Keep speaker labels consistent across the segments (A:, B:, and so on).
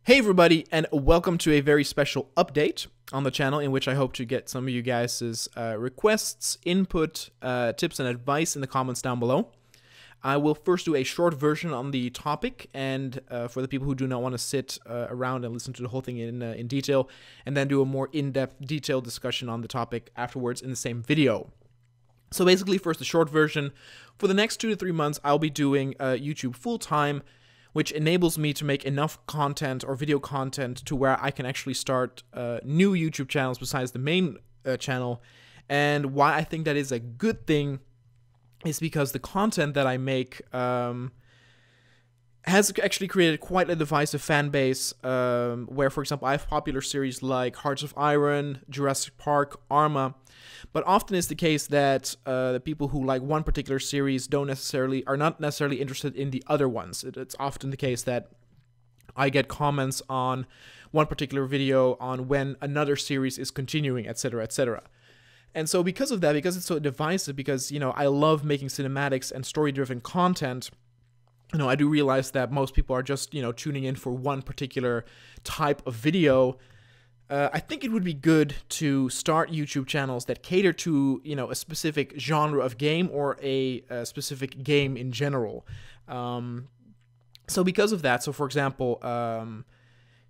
A: Hey everybody, and welcome to a very special update on the channel in which I hope to get some of you guys' requests, input, tips, and advice in the comments down below. I will first do a short version on the topic, and for the people who do not want to sit around and listen to the whole thing in detail, and then do a more in-depth, detailed discussion on the topic afterwards in the same video. So basically, first the short version. For the next 2 to 3 months, I'll be doing YouTube full-time, which enables me to make enough content or video content to where I can actually start new YouTube channels besides the main channel. And why I think that is a good thing is because the content that I make has actually created quite a divisive fan base, where, for example, I have popular series like Hearts of Iron, Jurassic Park, Arma, but often it's the case that the people who like one particular series are not necessarily interested in the other ones. It's often the case that I get comments on one particular video on when another series is continuing, etc., etc. And so because of that, because it's so divisive, because, you know, I love making cinematics and story-driven content, you know, I do realize that most people are just, you know, tuning in for one particular type of video. I think it would be good to start YouTube channels that cater to, you know, a specific genre of game or a specific game in general. So because of that, so for example,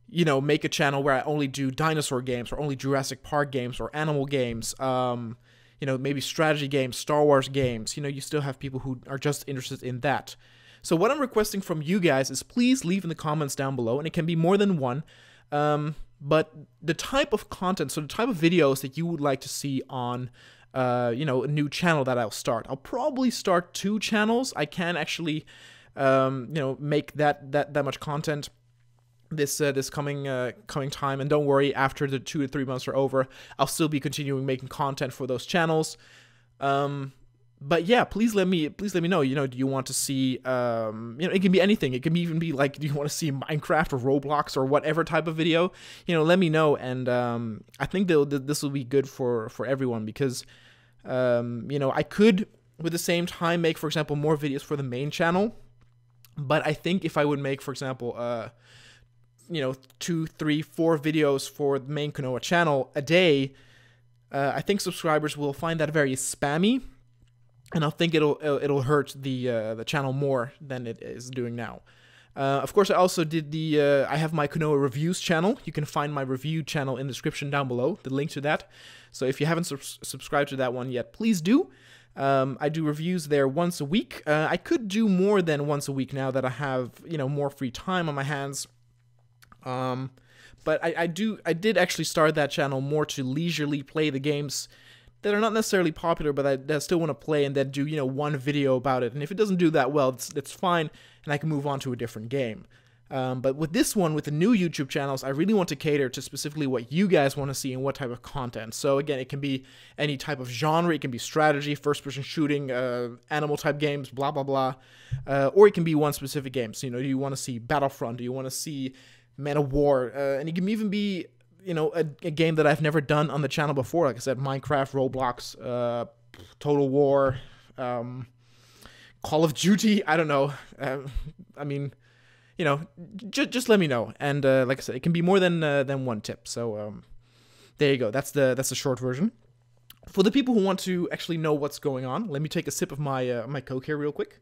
A: you know, make a channel where I only do dinosaur games or only Jurassic Park games or animal games, you know, maybe strategy games, Star Wars games. You know, you still have people who are just interested in that. So what I'm requesting from you guys is please leave in the comments down below, and it can be more than one, but the type of content, so the type of videos that you would like to see on, you know, a new channel that I'll start. I'll probably start 2 channels. I can actually, you know, make that much content this coming time. And don't worry, after the 2 to 3 months are over, I'll still be continuing making content for those channels. But yeah, please let me know, you know, do you want to see, you know, it can be anything. It can even be like, do you want to see Minecraft or Roblox or whatever type of video? You know, let me know. And I think this will be good for everyone because, you know, I could, with the same time, make, for example, more videos for the main channel. But I think if I would make, for example, you know, 2, 3, 4 videos for the main Konoha channel a day, I think subscribers will find that very spammy. And I think it'll hurt the channel more than it is doing now. Of course, I also did I have my Konoha reviews channel. You can find my review channel in the description down below, the link to that. So if you haven't subscribed to that one yet, please do. I do reviews there once a week. I could do more than once a week now that I have, you know, more free time on my hands. But I did actually start that channel more to leisurely play the games that are not necessarily popular, but that still want to play, and then do, you know, one video about it. And if it doesn't do that well, it's fine, and I can move on to a different game. But with this one, with the new YouTube channels, I really want to cater to specifically what you guys want to see and what type of content. So again, it can be any type of genre. It can be strategy, first-person shooting, animal-type games, blah, blah, blah. Or it can be one specific game. So, you know, do you want to see Battlefront? Do you want to see Man of War? And it can even be, you know, a game that I've never done on the channel before. Like I said, Minecraft, Roblox, Total War, Call of Duty. I don't know. I mean, you know, just let me know. And like I said, it can be more than one tip. So there you go. That's the short version. For the people who want to actually know what's going on, let me take a sip of my Coke here real quick.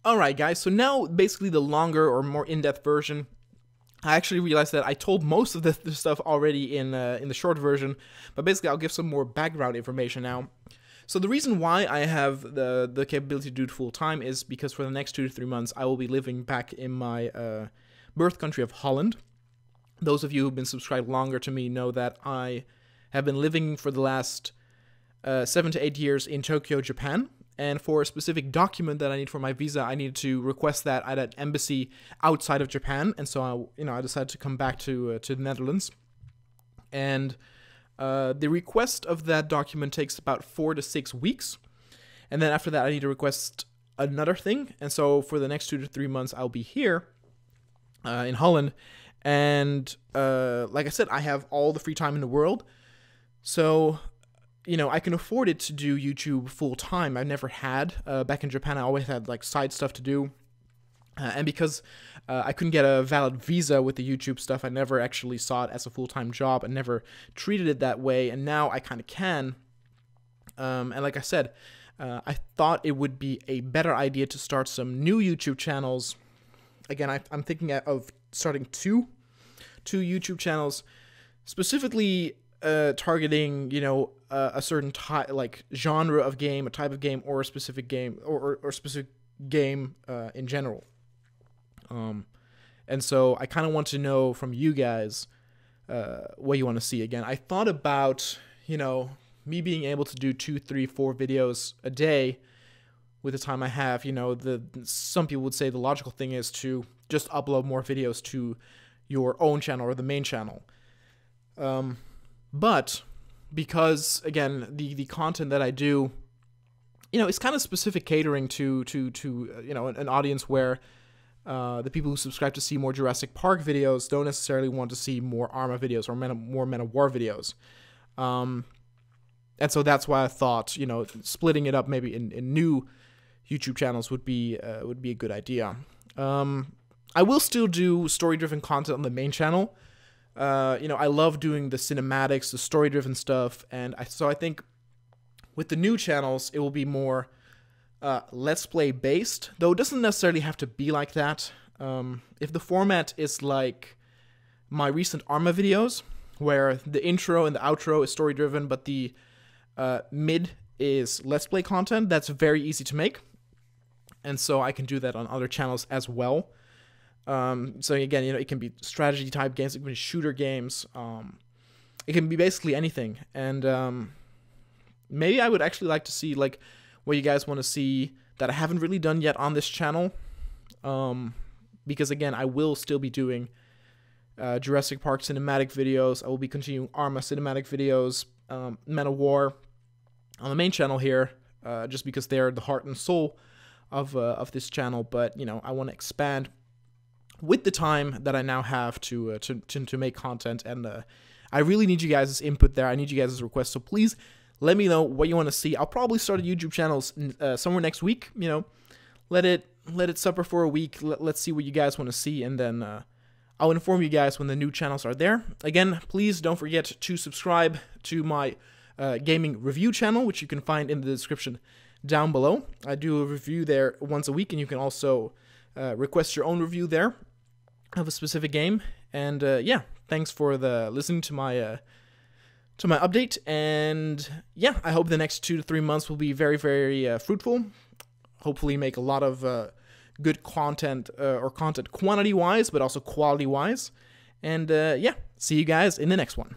A: All right, guys. So now basically the longer or more in-depth version. I actually realized that I told most of the stuff already in the short version, but basically I'll give some more background information now. So the reason why I have the capability to do it full time is because for the next 2 to 3 months I will be living back in my birth country of Holland. Those of you who've been subscribed longer to me know that I have been living for the last 7 to 8 years in Tokyo, Japan. And for a specific document that I need for my visa, I need to request that at an embassy outside of Japan. And so I decided to come back to the Netherlands. And the request of that document takes about 4 to 6 weeks. And then after that, I need to request another thing. And so for the next 2 to 3 months, I'll be here in Holland. And like I said, I have all the free time in the world. So, you know, I can afford it to do YouTube full time. I've never had. Back in Japan, I always had like side stuff to do. And because I couldn't get a valid visa with the YouTube stuff, I never actually saw it as a full-time job and never treated it that way. And now I kind of can. And like I said, I thought it would be a better idea to start some new YouTube channels. Again, I'm thinking of starting two YouTube channels, specifically targeting, you know, a certain type, like genre of game, a type of game, or a specific game, or specific game in general. And so I kind of want to know from you guys what you want to see. Again, I thought about, you know, me being able to do 2, 3, 4 videos a day with the time I have. You know, some people would say the logical thing is to just upload more videos to your own channel or the main channel. But because, again, the content that I do, you know, it's kind of specific catering to you know, an audience where the people who subscribe to see more Jurassic Park videos don't necessarily want to see more Arma videos or more Men of War videos. And so that's why I thought, you know, splitting it up maybe in new YouTube channels would be a good idea. I will still do story-driven content on the main channel. You know, I love doing the cinematics, the story-driven stuff, and so I think with the new channels, it will be more Let's Play based, though it doesn't necessarily have to be like that. If the format is like my recent Arma videos, where the intro and the outro is story-driven, but the mid is Let's Play content, that's very easy to make. And so I can do that on other channels as well. So again, you know, it can be strategy type games, it can be shooter games, it can be basically anything. And maybe I would actually like to see like what you guys want to see that I haven't really done yet on this channel. Because again, I will still be doing Jurassic Park cinematic videos. I will be continuing Arma cinematic videos, Men of War on the main channel here, just because they're the heart and soul of this channel. But you know, I want to expand with the time that I now have to make content, and I really need you guys' input there. I need you guys' requests. So please let me know what you want to see. I'll probably start a YouTube channel somewhere next week. You know, let it suffer for a week. Let's see what you guys want to see, and then I'll inform you guys when the new channels are there. Again, please don't forget to subscribe to my gaming review channel, which you can find in the description down below. I do a review there once a week, and you can also request your own review there of a specific game. And yeah, thanks for listening to my update. And yeah, I hope the next 2 to 3 months will be very, very fruitful. Hopefully make a lot of good content, or content quantity-wise, but also quality-wise. And yeah, see you guys in the next one.